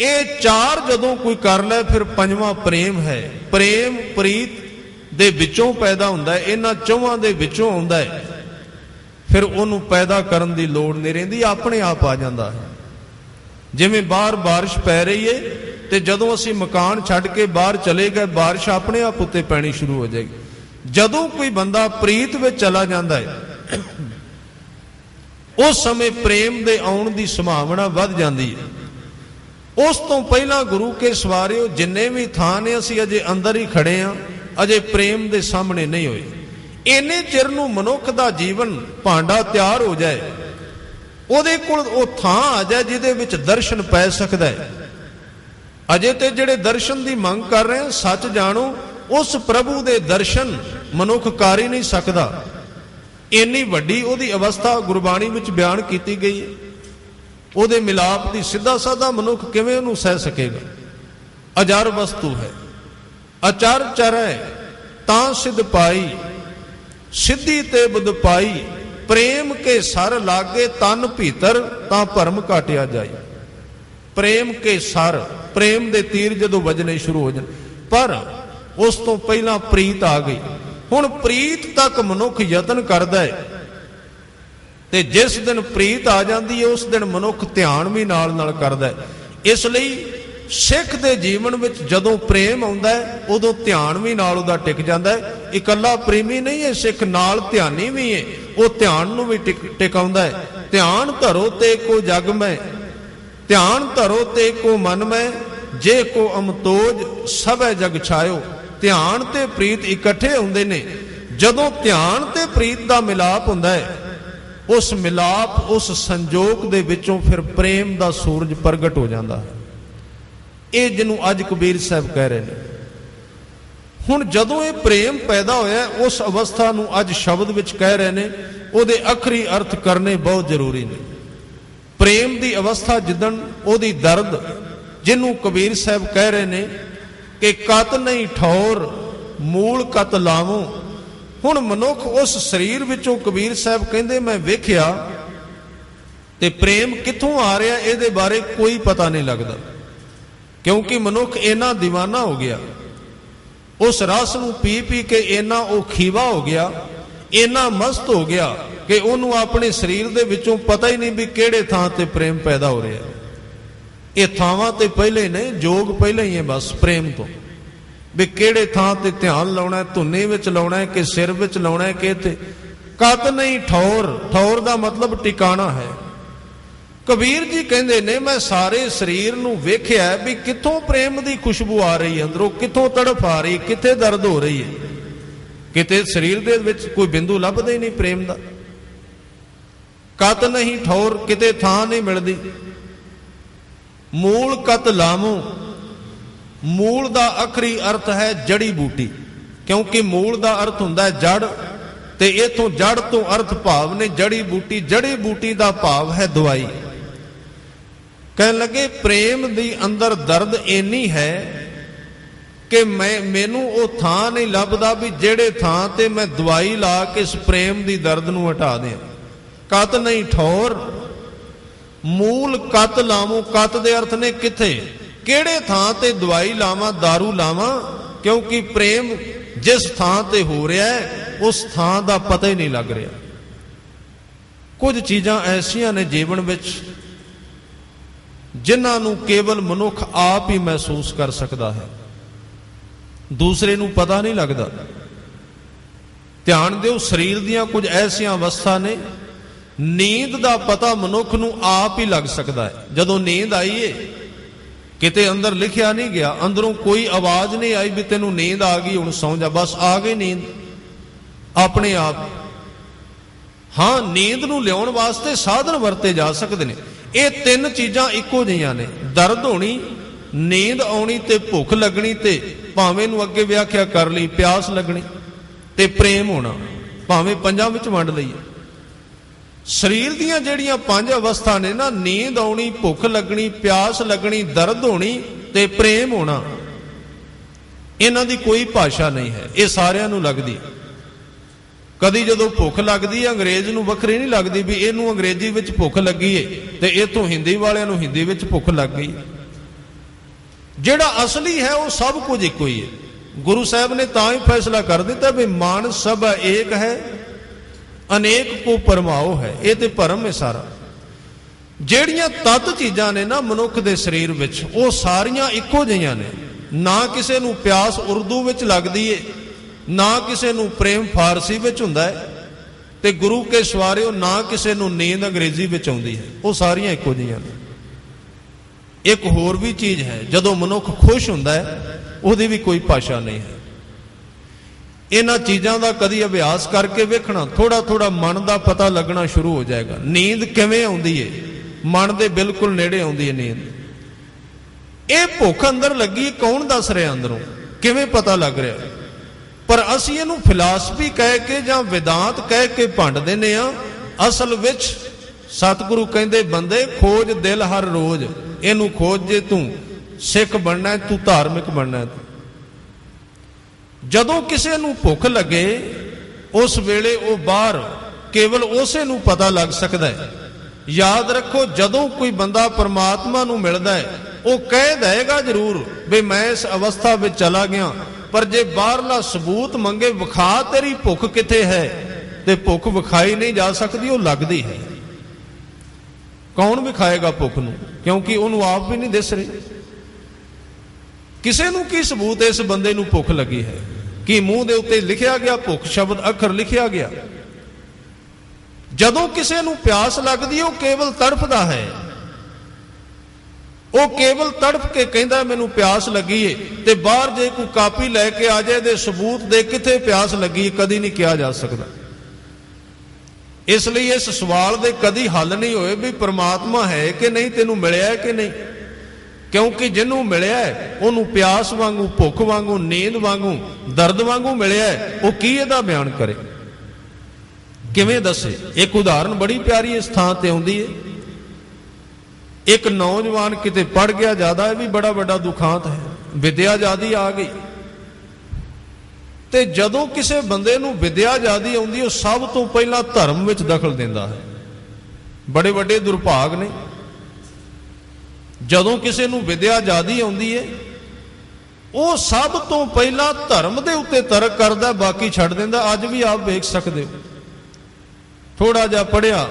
ये चार जदों कोई कर लै फिर पंजवां प्रेम है। प्रेम प्रीत दे विचों पैदा हुंदा है, इन्हां चौहां दे विचों आउंदा है, फिर उहनूं पैदा करन दी लोड़ नहीं रहिंदी, अपने आप आ जांदा है। जिवें बाहर बारिश पै रही है ते जदों असीं मकान छड्ड के बाहर चले गए, बारिश अपने आप उत्ते पैणी शुरू हो जाएगी। जदों कोई बंदा प्रीत विच चला जांदा है उस समय प्रेम दे आउण दी संभावना वध जांदी है। उस तो पहला गुरु के सवारिओ जिन्ने भी थां ने असीं अजे अंदर ही खड़े हाँ, अजे प्रेम दे सामने नहीं होए। इन्ने चिर नूं मनुख दा जीवन भांडा तैयार हो जाए, ਉਹਦੇ ਕੋਲ ਉਹ ਥਾਂ ਆ ਜਾਏ ਜਿਹਦੇ ਵਿੱਚ ਦਰਸ਼ਨ ਪੈ ਸਕਦਾ ਹੈ। ਅਜੇ ਤੇ ਜਿਹੜੇ ਦਰਸ਼ਨ ਦੀ ਮੰਗ ਕਰ ਰਹੇ ਹਨ, ਸੱਚ ਜਾਣੋ ਉਸ ਪ੍ਰਭੂ ਦੇ ਦਰਸ਼ਨ ਮਨੁੱਖ ਕਰ ਹੀ ਨਹੀਂ ਸਕਦਾ। ਇੰਨੀ ਵੱਡੀ ਉਹਦੀ ਅਵਸਥਾ ਗੁਰਬਾਣੀ ਵਿੱਚ ਬਿਆਨ ਕੀਤੀ ਗਈ ਹੈ। ਉਹਦੇ ਮਿਲਾਪ ਦੀ ਸਿੱਧਾ ਸਾਦਾ ਮਨੁੱਖ ਕਿਵੇਂ ਉਹਨੂੰ ਸਹਿ ਸਕੇਗਾ। ਅਜਰ ਵਸਤੂ ਹੈ, ਅਚਰ ਚਰੈ ਤਾਂ ਸਿਧ ਪਾਈ, ਸਿੱਧੀ ਤੇ ਬੁਧ ਪਾਈ, प्रेम के सर लागे तन भीतर तां भरम घाटिया जाए। प्रेम के सर, प्रेम दे तीर जदों वजने शुरू हो जाए, पर उस तो पहला प्रीत आ गई। हुण प्रीत तक मनुख यतन करदा है ते जिस दिन प्रीत आ जाती है उस दिन मनुख ध्यान भी नाल नाल करदा है। इसलिए सिख दे जीवन विच जदों प्रेम आउंदा है उदों ध्यान भी नाल उहदा टिक जांदा है। इकल्ला प्रेमी नहीं है सिख, नाल ध्यानी भी है, वो ध्यान नूं भी टिकाउंदा है। ध्यान धरो ते को जग में, ध्यान धरो ते को मन में, जे को अमतोज सभै जग छायो। ध्यान ते प्रीत इकट्ठे हुंदे ने। जदों ध्यान ते प्रीत दा मिलाप हुंदा है, उस मिलाप उस संजोग दे विचों फिर प्रेम दा सूरज प्रगट हो जांदा है। ये जिन्हों अज कबीर साहब कह रहे हैं। हुण जदों ये प्रेम पैदा होया उस अवस्था नूं अज शब्द विच कह रहे हैं, उहदे अखरी अर्थ करने बहुत जरूरी ने। प्रेम दी अवस्था जिदन उहदी दर्द जिन्हों कबीर साहब कह रहे हैं कि कत नहीं ठौर मूल कत लावों। हुण मनुख उस शरीर विचों कबीर साहब कहंदे मैं वेखिया ते प्रेम कित्थों आ रहा इहदे बारे कोई पता नहीं लगता, क्योंकि मनुख इन्ना दीवाना हो गया, उस रस नूं पी पी के इन्ना वो खीवा हो गया, इन्ना मस्त हो गया कि उन्होंने अपने शरीर दे विचों पता ही नहीं भी किहड़े थां ते प्रेम पैदा हो रहा है। ये थावां ते पहले ने, जोग पहले ही है बस प्रेम तो, भी किहड़े थां ते ध्यान लाउणा है, धुनी विच लाउणा है कि सिर विच लाउणा है कि इत्थे। कत नहीं ठौर, ठौर दा मतलब टिकाणा है। कबीर जी कहते ने मैं सारे शरीर नूं वेख्या भी कित्थों प्रेम की खुशबू आ रही है, अंदरों कित्थों तड़फ आ रही, कित्थे दर्द हो रही है, किते शरीर दे विच कोई बिंदु लभदा ही नहीं प्रेम दा। कत नहीं ठौर, किते थां नहीं मिलदी। मूल कत लावों, मूल दा आखरी अर्थ है जड़ी बूटी, क्योंकि मूल दा अर्थ हुंदा है जड़, ते इथों जड़ तो अर्थ भाव ने जड़ी बूटी। जड़ी बूटी दा भाव है दवाई। कहने लगे प्रेम दी अंदर दर्द इन्नी है कि मैनू वो थां नहीं लभदा भी जेड़े थां ते मैं दवाई ला के इस प्रेम दी दर्द नूं हटा दें। कत नहीं ठौर मूल कत लावों, कत दे अर्थ ने किथे, केड़े थां ते दवाई लावां, दारू लावां, क्योंकि प्रेम जिस थां ते हो रहा है उस थां दा पता ही नहीं लग रहा। कुछ चीज़ां ऐसियां ने जीवन विच जिन्हां नूं केवल मनुख आप ही महसूस कर सकता है, दूसरे नूं पता नहीं लगता। ध्यान दिओ, शरीर दियां कुछ ऐसियां अवस्था ने, नींद दा पता मनुख नूं आप ही लग सकता है। जदों नींद आई है, किते अंदर लिखिया नहीं गया, अंदरों कोई आवाज नहीं आई भी तेनों नींद आ गई हुण सौ जा, बस आ गई नींद अपने आप। हाँ, नींद नूं लियाउण वास्ते साधन वरते जा सकते हैं। ये तीन चीज़ां इक्को जिहियां ने, दर्द होनी, नींद आउणी ते भुख लगनी, ते भावें नूं अगे व्याख्या कर ली प्यास लगनी, ते प्रेम होना, भावें पंजां विच वंड लईए। शरीर दियां जिहड़ियां पंज अवस्था ने ना, नींद आउणी, भुख लगनी, प्यास लगनी, दर्द होनी ते प्रेम होना, इन्हां दी कोई भाषा नहीं है, ये सारियां नूं लगदी। कदी जदों भुख लगदी है अंग्रेज नूं वखरी नहीं लगदी भी इहनूं अंग्रेजी विच भुख लगी है ते इथों हिंदी वालियां नूं हिंदी विच भुख लग गई। ਜਿਹੜਾ ਅਸਲੀ ਹੈ ਉਹ ਸਭ ਕੁਝ ਇੱਕੋ ਹੀ ਹੈ। ਗੁਰੂ ਸਾਹਿਬ ਨੇ ਤਾਂ ਹੀ ਫੈਸਲਾ ਕਰ ਦਿੱਤਾ ਵੀ ਮਾਨਸ ਸਭ ਏਕ ਹੈ, ਅਨੇਕ ਕੋ ਪਰਮਾਓ ਹੈ। ਇਹ ਤੇ ਭਰਮ ਹੈ ਸਾਰਾ। ਜਿਹੜੀਆਂ ਤੱਤ ਚੀਜ਼ਾਂ ਨੇ ਨਾ ਮਨੁੱਖ ਦੇ ਸਰੀਰ ਵਿੱਚ, ਉਹ ਸਾਰੀਆਂ ਇੱਕੋ ਜਿਹੀਆਂ ਨੇ। ਨਾ ਕਿਸੇ ਨੂੰ ਪਿਆਸ ਉਰਦੂ ਵਿੱਚ ਲੱਗਦੀ ਏ, ਨਾ ਕਿਸੇ ਨੂੰ ਪ੍ਰੇਮ ਫਾਰਸੀ ਵਿੱਚ ਹੁੰਦਾ ਹੈ, ਤੇ ਗੁਰੂ ਕੇ ਸਵਾਰਿਓ ਨਾ ਕਿਸੇ ਨੂੰ ਨੀਂਦ ਅੰਗਰੇਜ਼ੀ ਵਿੱਚ ਆਉਂਦੀ ਹੈ। ਉਹ ਸਾਰੀਆਂ ਇੱਕੋ ਜਿਹੀਆਂ ਨੇ। ਇੱਕ ਹੋਰ ਵੀ ਚੀਜ਼ ਹੈ, ਜਦੋਂ ਮਨੁੱਖ ਖੁਸ਼ ਹੁੰਦਾ ਹੈ ਉਹਦੀ ਵੀ ਕੋਈ ਭਾਸ਼ਾ ਨਹੀਂ ਹੈ। ਇਹਨਾਂ ਚੀਜ਼ਾਂ ਦਾ ਕਦੀ ਅਭਿਆਸ ਕਰਕੇ ਵੇਖਣਾ, ਥੋੜਾ ਥੋੜਾ ਮਨ ਦਾ ਪਤਾ ਲੱਗਣਾ ਸ਼ੁਰੂ ਹੋ ਜਾਏਗਾ। ਨੀਂਦ ਕਿਵੇਂ ਆਉਂਦੀ ਏ? ਮਨ ਦੇ ਬਿਲਕੁਲ ਨੇੜੇ ਆਉਂਦੀ ਹੈ ਨੀਂਦ। ਇਹ ਭੁੱਖ ਅੰਦਰ ਲੱਗੀ, ਕੌਣ ਦੱਸ ਰਿਹਾ ਅੰਦਰੋਂ? ਕਿਵੇਂ ਪਤਾ ਲੱਗ ਰਿਹਾ? ਪਰ ਅਸੀਂ ਇਹਨੂੰ ਫਿਲਾਸਫੀ ਕਹਿ ਕੇ ਜਾਂ ਵਿਦਾਂਤ ਕਹਿ ਕੇ ਭੰਡ ਦਿੰਦੇ ਆ। ਅਸਲ ਵਿੱਚ ਸਤਿਗੁਰੂ ਕਹਿੰਦੇ ਬੰਦੇ ਖੋਜ ਦਿਲ ਹਰ ਰੋਜ਼। ਇਹਨੂੰ ਖੋਜ, ਜੇ ਤੂੰ ਸਿੱਖ ਬਣਨਾ, ਤੂੰ ਧਾਰਮਿਕ ਬਣਨਾ। ਜਦੋਂ ਕਿਸੇ ਨੂੰ ਭੁੱਖ ਲੱਗੇ ਉਸ ਵੇਲੇ ਉਹ ਬਾਹਰ ਕੇਵਲ ਉਸੇ ਨੂੰ ਪਤਾ ਲੱਗ ਸਕਦਾ ਹੈ। ਯਾਦ ਰੱਖੋ, ਜਦੋਂ ਕੋਈ ਬੰਦਾ ਪਰਮਾਤਮਾ ਨੂੰ ਮਿਲਦਾ ਹੈ ਉਹ ਕਹਿ ਦੇਗਾ ਜ਼ਰੂਰ ਵੀ ਮੈਂ ਇਸ ਅਵਸਥਾ ਵਿੱਚ ਚਲਾ ਗਿਆ, ਪਰ ਜੇ ਬਾਹਰਲਾ ਸਬੂਤ ਮੰਗੇ ਵਿਖਾ ਤੇਰੀ ਭੁੱਖ ਕਿੱਥੇ ਹੈ, ਤੇ ਭੁੱਖ ਵਿਖਾਈ ਨਹੀਂ ਜਾ ਸਕਦੀ, ਉਹ ਲੱਗਦੀ ਹੈ। ਕੌਣ ਵਿਖਾਏਗਾ ਭੁੱਖ ਨੂੰ? ਕਿਉਂਕਿ ਉਹਨੂੰ ਆਪ ਵੀ ਨਹੀਂ ਦਿਸ ਰਹੀ। ਕਿਸੇ ਨੂੰ ਕੀ ਸਬੂਤ ਇਸ ਬੰਦੇ ਨੂੰ ਭੁੱਖ ਲੱਗੀ ਹੈ? ਕਿ ਮੂੰਹ ਦੇ ਉੱਤੇ ਲਿਖਿਆ ਗਿਆ ਭੁੱਖ ਸ਼ਬਦ ਅੱਖਰ ਲਿਖਿਆ ਗਿਆ? ਜਦੋਂ ਕਿਸੇ ਨੂੰ ਪਿਆਸ ਲੱਗਦੀ ਉਹ ਕੇਵਲ ਤੜਫਦਾ ਹੈ। ਉਹ ਕੇਵਲ ਤੜਫ ਕੇ ਕਹਿੰਦਾ ਮੈਨੂੰ ਪਿਆਸ ਲੱਗੀ ਏ, ਤੇ ਬਾਹਰ ਜੇ ਕੋਈ ਕਾਪੀ ਲੈ ਕੇ ਆ ਜਾਏ ਦੇ ਸਬੂਤ ਦੇ ਕਿੱਥੇ ਪਿਆਸ ਲੱਗੀ, ਕਦੀ ਨਹੀਂ ਕਿਹਾ ਜਾ ਸਕਦਾ। ਇਸ ਲਈ ਇਸ ਸਵਾਲ ਦੇ ਕਦੀ ਹੱਲ ਨਹੀਂ ਹੋਏ ਵੀ ਪ੍ਰਮਾਤਮਾ ਹੈ ਕਿ ਨਹੀਂ, ਤੈਨੂੰ ਮਿਲਿਆ ਕਿ ਨਹੀਂ। ਕਿਉਂਕਿ ਜਿਹਨੂੰ ਮਿਲਿਆ ਉਹਨੂੰ ਪਿਆਸ ਵਾਂਗੂ, ਭੁੱਖ ਵਾਂਗੂ, ਨੀਂਦ ਵਾਂਗੂ, ਦਰਦ ਵਾਂਗੂ ਮਿਲਿਆ, ਉਹ ਕੀ ਇਹਦਾ ਬਿਆਨ ਕਰੇ, ਕਿਵੇਂ ਦੱਸੇ? ਇੱਕ ਉਦਾਹਰਨ ਬੜੀ ਪਿਆਰੀ ਇਸ ਥਾਂ ਤੇ ਆਉਂਦੀ ਹੈ। ਇੱਕ ਨੌਜਵਾਨ ਕਿਤੇ ਪੜ ਗਿਆ ਜ਼ਿਆਦਾ, ਇਹ ਵੀ ਬੜਾ ਵੱਡਾ ਦੁਖਾਂਤ ਹੈ। ਵਿਦਿਆ ਜ਼ਿਆਦੀ ਆ ਗਈ, ਤੇ ਜਦੋਂ ਕਿਸੇ ਬੰਦੇ ਨੂੰ ਵਿਦਿਆ ਜ਼ਿਆਦੀ ਆਉਂਦੀ, ਉਹ ਸਭ ਤੋਂ ਪਹਿਲਾਂ ਧਰਮ ਵਿੱਚ ਦਖਲ ਦਿੰਦਾ ਹੈ। ਬੜੇ ਵੱਡੇ ਦੁਰਭਾਗ ਨੇ। ਜਦੋਂ ਕਿਸੇ ਨੂੰ ਵਿਦਿਆ ਜ਼ਿਆਦੀ ਆਉਂਦੀ ਹੈ, ਉਹ ਸਭ ਤੋਂ ਪਹਿਲਾਂ ਧਰਮ ਦੇ ਉੱਤੇ ਤਰਕ ਕਰਦਾ, ਬਾਕੀ ਛੱਡ ਦਿੰਦਾ। ਅੱਜ ਵੀ ਆਪ ਵੇਖ ਸਕਦੇ ਹੋ, ਥੋੜਾ ਜਿਹਾ ਪੜਿਆ,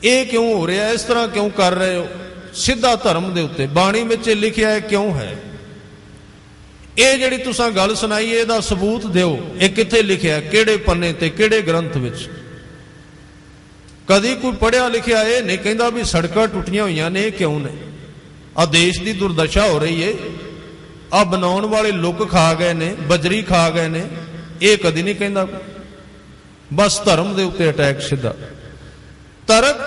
ਇਹ ਕਿਉਂ ਹੋ ਰਿਹਾ, ਇਸ ਤਰ੍ਹਾਂ ਕਿਉਂ ਕਰ ਰਹੇ ਹੋ, ਸਿੱਧਾ ਧਰਮ ਦੇ ਉੱਤੇ। ਬਾਣੀ ਵਿੱਚ ਲਿਖਿਆ ਹੈ, ਕਿਉਂ ਹੈ? ਇਹ ਜਿਹੜੀ ਤੁਸੀਂ ਗੱਲ ਸੁਣਾਈ, ਇਹਦਾ ਸਬੂਤ ਦਿਓ, ਇਹ ਕਿੱਥੇ ਲਿਖਿਆ, ਕਿਹੜੇ ਪੰਨੇ ਤੇ, ਕਿਹੜੇ ਗ੍ਰੰਥ ਵਿੱਚ? ਕਦੀ ਕੋਈ ਪੜਿਆ ਲਿਖਿਆ ਇਹ ਨਹੀਂ ਕਹਿੰਦਾ ਵੀ ਸੜਕਾਂ ਟੁੱਟੀਆਂ ਹੋਈਆਂ ਨੇ, ਇਹ ਕਿਉਂ ਨੇ? ਆ ਦੇਸ਼ ਦੀ ਦੁਰਦਸ਼ਾ ਹੋ ਰਹੀ ਏ, ਆ ਬਣਾਉਣ ਵਾਲੇ ਲੁੱਕ ਖਾ ਗਏ ਨੇ, ਬਜਰੀ ਖਾ ਗਏ ਨੇ, ਇਹ ਕਦੀ ਨਹੀਂ ਕਹਿੰਦਾ। ਬਸ ਧਰਮ ਦੇ ਉੱਤੇ ਅਟੈਕ ਸਿੱਧਾ। ਤਰਕ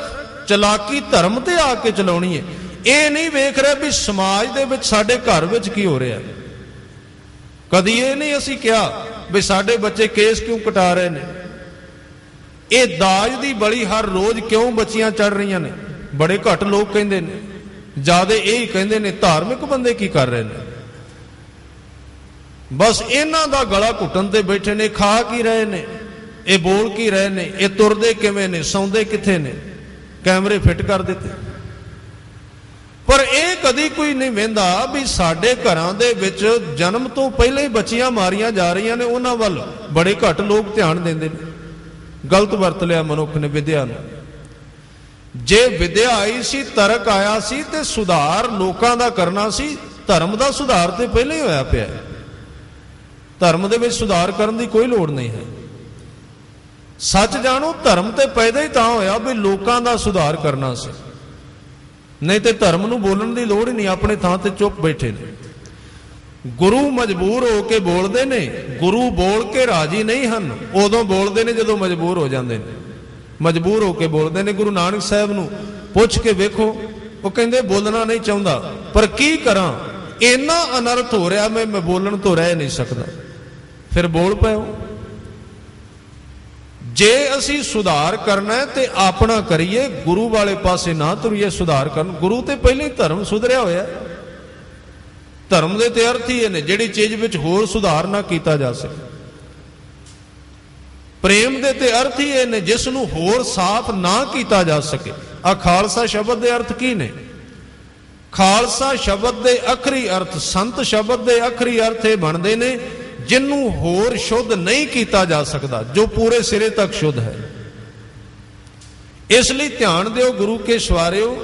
ਚਲਾਕੀ ਧਰਮ ਤੇ ਆ ਕੇ ਚਲਾਉਣੀ ਹੈ। ਇਹ ਨਹੀਂ ਵੇਖ ਰਿਹਾ ਵੀ ਸਮਾਜ ਦੇ ਵਿੱਚ, ਸਾਡੇ ਘਰ ਵਿੱਚ ਕੀ ਹੋ ਰਿਹਾ। ਕਦੀ ਇਹ ਨਹੀਂ ਅਸੀਂ ਕਿਹਾ ਵੀ ਸਾਡੇ ਬੱਚੇ ਕੇਸ ਕਿਉਂ ਕਟਾ ਰਹੇ ਨੇ, ਇਹ ਦਾਜ ਦੀ ਬਲੀ ਹਰ ਰੋਜ਼ ਕਿਉਂ ਬੱਚੀਆਂ ਚੜ ਰਹੀਆਂ ਨੇ। ਬੜੇ ਘੱਟ ਲੋਕ ਕਹਿੰਦੇ ਨੇ, ਜ਼ਿਆਦਾ ਇਹ ਹੀ ਕਹਿੰਦੇ ਨੇ ਧਾਰਮਿਕ ਬੰਦੇ ਕੀ ਕਰ ਰਹੇ ਨੇ। ਬਸ ਇਹਨਾਂ ਦਾ ਗਲਾ ਘੁੱਟਣ ਤੇ ਬੈਠੇ ਨੇ। ਖਾ ਕੀ ਰਹੇ ਨੇ, ਇਹ ਬੋਲ ਕੀ ਰਹੇ ਨੇ, ਇਹ ਤੁਰਦੇ ਕਿਵੇਂ ਨੇ, ਸੌਂਦੇ ਕਿੱਥੇ ਨੇ, ਕੈਮਰੇ ਫਿੱਟ ਕਰ ਦਿੱਤੇ। ਪਰ ਇਹ ਕਦੀ ਕੋਈ ਨਹੀਂ ਵੇਂਦਾ ਵੀ ਸਾਡੇ ਘਰਾਂ ਦੇ ਵਿੱਚ ਜਨਮ ਤੋਂ ਪਹਿਲਾਂ ਹੀ ਬੱਚੀਆਂ ਮਾਰੀਆਂ ਜਾ ਰਹੀਆਂ ਨੇ, ਉਹਨਾਂ ਵੱਲ ਬੜੇ ਘੱਟ ਲੋਕ ਧਿਆਨ ਦਿੰਦੇ ਨੇ। ਗਲਤ ਵਰਤ ਲਿਆ ਮਨੁੱਖ ਨੇ ਵਿਦਿਆ ਨੂੰ। ਜੇ ਵਿਦਿਆ ਆਈ ਸੀ, ਤਰਕ ਆਇਆ ਸੀ, ਤੇ ਸੁਧਾਰ ਲੋਕਾਂ ਦਾ ਕਰਨਾ ਸੀ। ਧਰਮ ਦਾ ਸੁਧਾਰ ਤੇ ਪਹਿਲਾਂ ਹੀ ਹੋਇਆ ਪਿਆ। ਧਰਮ ਦੇ ਵਿੱਚ ਸੁਧਾਰ ਕਰਨ ਦੀ ਕੋਈ ਲੋੜ ਨਹੀਂ ਹੈ। ਸੱਚ ਜਾਣੋ, ਧਰਮ ਤੇ ਪੈਦਾ ਹੀ ਤਾਂ ਹੋਇਆ ਵੀ ਲੋਕਾਂ ਦਾ ਸੁਧਾਰ ਕਰਨਾ ਸੀ, ਨਹੀਂ ਤੇ ਧਰਮ ਨੂੰ ਬੋਲਣ ਦੀ ਲੋੜ ਹੀ ਨਹੀਂ। ਆਪਣੇ ਥਾਂ ਤੇ ਚੁੱਪ ਬੈਠੇ ਨੇ। ਗੁਰੂ ਮਜਬੂਰ ਹੋ ਕੇ ਬੋਲਦੇ ਨੇ। ਗੁਰੂ ਬੋਲ ਕੇ ਰਾਜੀ ਨਹੀਂ ਹਨ, ਉਦੋਂ ਬੋਲਦੇ ਨੇ ਜਦੋਂ ਮਜਬੂਰ ਹੋ ਜਾਂਦੇ ਨੇ। ਮਜਬੂਰ ਹੋ ਕੇ ਬੋਲਦੇ ਨੇ। ਗੁਰੂ ਨਾਨਕ ਸਾਹਿਬ ਨੂੰ ਪੁੱਛ ਕੇ ਵੇਖੋ, ਉਹ ਕਹਿੰਦੇ ਬੋਲਣਾ ਨਹੀਂ ਚਾਹੁੰਦਾ, ਪਰ ਕੀ ਕਰਾਂ, ਇੰਨਾ ਅਨਰਥ ਹੋ ਰਿਹਾ, ਮੈਂ ਬੋਲਣ ਤੋਂ ਰਹਿ ਨਹੀਂ ਸਕਦਾ। ਫਿਰ ਬੋਲ ਪਓ। ਜੇ ਅਸੀਂ ਸੁਧਾਰ ਕਰਨਾ ਤੇ ਆਪਣਾ ਕਰੀਏ, ਗੁਰੂ ਵਾਲੇ ਪਾਸੇ ਨਾ ਤੁਰੀਏ ਸੁਧਾਰ ਕਰਨ। ਗੁਰੂ ਤੇ ਪਹਿਲਾਂ ਹੀ ਧਰਮ ਸੁਧਰਿਆ ਹੋਇਆ। ਧਰਮ ਦੇ ਤੇ ਅਰਥ ਹੀ ਇਹ ਨੇ ਜਿਹੜੀ ਚੀਜ਼ ਵਿੱਚ ਹੋਰ ਸੁਧਾਰ ਨਾ ਕੀਤਾ ਜਾ ਸਕੇ। ਪ੍ਰੇਮ ਦੇ ਤੇ ਅਰਥ ਹੀ ਇਹ ਨੇ ਜਿਸ ਨੂੰ ਹੋਰ ਸਾਫ਼ ਨਾ ਕੀਤਾ ਜਾ ਸਕੇ। ਆ ਖਾਲਸਾ ਸ਼ਬਦ ਦੇ ਅਰਥ ਕੀ ਨੇ? ਖਾਲਸਾ ਸ਼ਬਦ ਦੇ ਆਖਰੀ ਅਰਥ, ਸੰਤ ਸ਼ਬਦ ਦੇ ਆਖਰੀ ਅਰਥ ਇਹ ਬਣਦੇ ਨੇ ਜਿਹਨੂੰ ਹੋਰ ਸ਼ੁੱਧ ਨਹੀਂ ਕੀਤਾ ਜਾ ਸਕਦਾ, ਜੋ ਪੂਰੇ ਸਿਰੇ ਤੱਕ ਸ਼ੁੱਧ ਹੈ। ਇਸ ਲਈ ਧਿਆਨ ਦਿਓ ਗੁਰੂ ਕੇ ਸਵਾਰਿਓ,